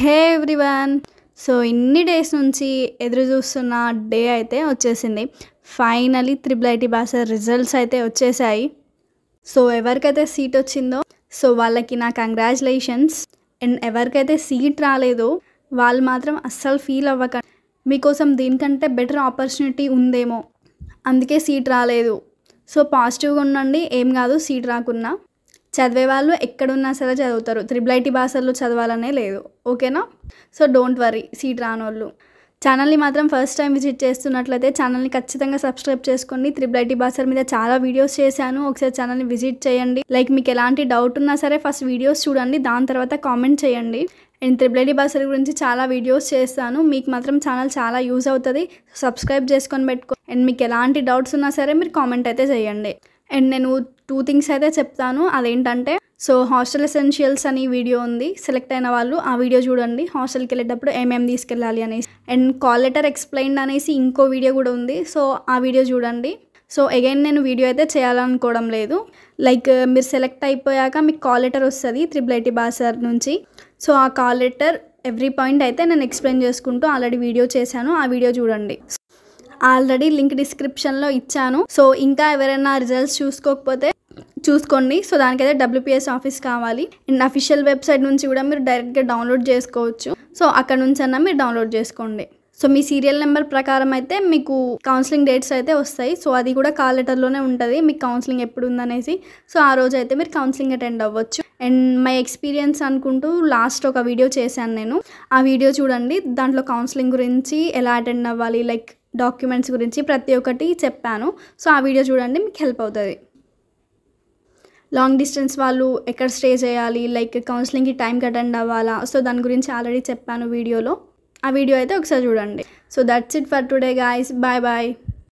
హే everyone. So ఇన్ని days నుంచి ఎదురు చూస్తున్న డే అయితే వచ్చేసింది. Finally triple IT Basar results అయితే వచ్చేసాయి. సో ఎవరికైతే సీట్ వచ్చిందో సో వాళ్ళకి నా కంగ్రాచులేషన్స్. అండ్ ఎవరికైతే సీట్ రాలేదో వాళ్ళు మాత్రం అస్సలు ఫీల్ అవ్వకండి. మీకోసం దీనికంటే బెటర్ ఆపర్చునిటీ ఉందేమో, అందుకే సీట్ రాలేదు. సో పాజిటివ్గా ఉండండి, ఏం కాదు సీట్ రాకున్నా. చదివే వాళ్ళు ఎక్కడున్నా సరే చదువుతారు, త్రిబుల్ ఐటీ బాసర్లో చదవాలనే లేదు, ఓకేనా? సో డోంట్ వరీ సీట్ రానోళ్ళు. ఛానల్ని మాత్రం ఫస్ట్ టైం విజిట్ చేస్తున్నట్లయితే ఛానల్ని ఖచ్చితంగా సబ్స్క్రైబ్ చేసుకోండి. త్రిబుల్ ఐటీ బాసర్ మీద చాలా వీడియోస్ చేశాను, ఒకసారి ఛానల్ని విజిట్ చేయండి. లైక్ మీకు ఎలాంటి డౌట్ ఉన్నా సరే ఫస్ట్ వీడియోస్ చూడండి, దాని తర్వాత కామెంట్ చేయండి. అండ్ త్రిబుల్ ఐటీ బాసర్ గురించి చాలా వీడియోస్ చేస్తాను, మీకు మాత్రం ఛానల్ చాలా యూజ్ అవుతుంది. సబ్స్క్రైబ్ చేసుకొని పెట్టుకో. అండ్ మీకు ఎలాంటి డౌట్స్ ఉన్నా సరే మీరు కామెంట్ అయితే చేయండి. అండ్ నేను 2 థింగ్స్ అయితే చెప్తాను. అదేంటంటే సో హాస్టల్ ఎసెన్షియల్స్ అని వీడియో ఉంది, సెలెక్ట్ అయిన వాళ్ళు ఆ వీడియో చూడండి, హాస్టల్కి వెళ్ళేటప్పుడు ఏమేమి తీసుకెళ్ళాలి అనేసి. అండ్ కాల్ లెటర్ ఎక్స్ప్లెయిన్డ్ అనేసి ఇంకో వీడియో కూడా ఉంది, సో ఆ వీడియో చూడండి. సో అగైన్ నేను వీడియో అయితే చేయాలనుకోవడం లేదు. లైక్ మీరు సెలెక్ట్ అయిపోయాక మీకు కాల్ లెటర్ వస్తుంది త్రిబుల్ ఐటీ బాసర్ నుంచి. సో ఆ కాల్ లెటర్ ఎవ్రీ పాయింట్ అయితే నేను ఎక్స్ప్లెయిన్ చేసుకుంటూ ఆల్రెడీ వీడియో చేశాను, ఆ వీడియో చూడండి. ఆల్రెడీ లింక్ డిస్క్రిప్షన్లో ఇచ్చాను. సో ఇంకా ఎవరైనా రిజల్ట్స్ చూసుకోకపోతే చూసుకోండి. సో దానికైతే WPS ఆఫీస్ కావాలి. అండ్ అఫీషియల్ వెబ్సైట్ నుంచి కూడా మీరు డైరెక్ట్గా డౌన్లోడ్ చేసుకోవచ్చు. సో అక్కడ నుంచి అన్నా మీరు డౌన్లోడ్ చేసుకోండి. సో మీ సీరియల్ నెంబర్ ప్రకారం అయితే మీకు కౌన్సిలింగ్ డేట్స్ అయితే వస్తాయి. సో అది కూడా కాల్ లెటర్లోనే ఉంటుంది, మీకు కౌన్సిలింగ్ ఎప్పుడు ఉందనేసి. సో ఆ రోజు అయితే మీరు కౌన్సిలింగ్ అటెండ్ అవ్వచ్చు. అండ్ మై ఎక్స్పీరియన్స్ అనుకుంటూ లాస్ట్ ఒక వీడియో చేశాను నేను, ఆ వీడియో చూడండి. దాంట్లో కౌన్సిలింగ్ గురించి ఎలా అటెండ్ అవ్వాలి, లైక్ డాక్యుమెంట్స్ గురించి ప్రతి ఒక్కటి చెప్పాను. సో ఆ వీడియో చూడండి, మీకు హెల్ప్ అవుతుంది. లాంగ్ డిస్టెన్స్ వాళ్ళు ఎక్కడ స్టే చేయాలి, లైక్ కౌన్సిలింగ్కి టైంకి అటెండ్ అవ్వాలా, సో దాని గురించి ఆల్రెడీ చెప్పాను వీడియోలో, ఆ వీడియో అయితే ఒకసారి చూడండి. So that's it for today guys, bye bye.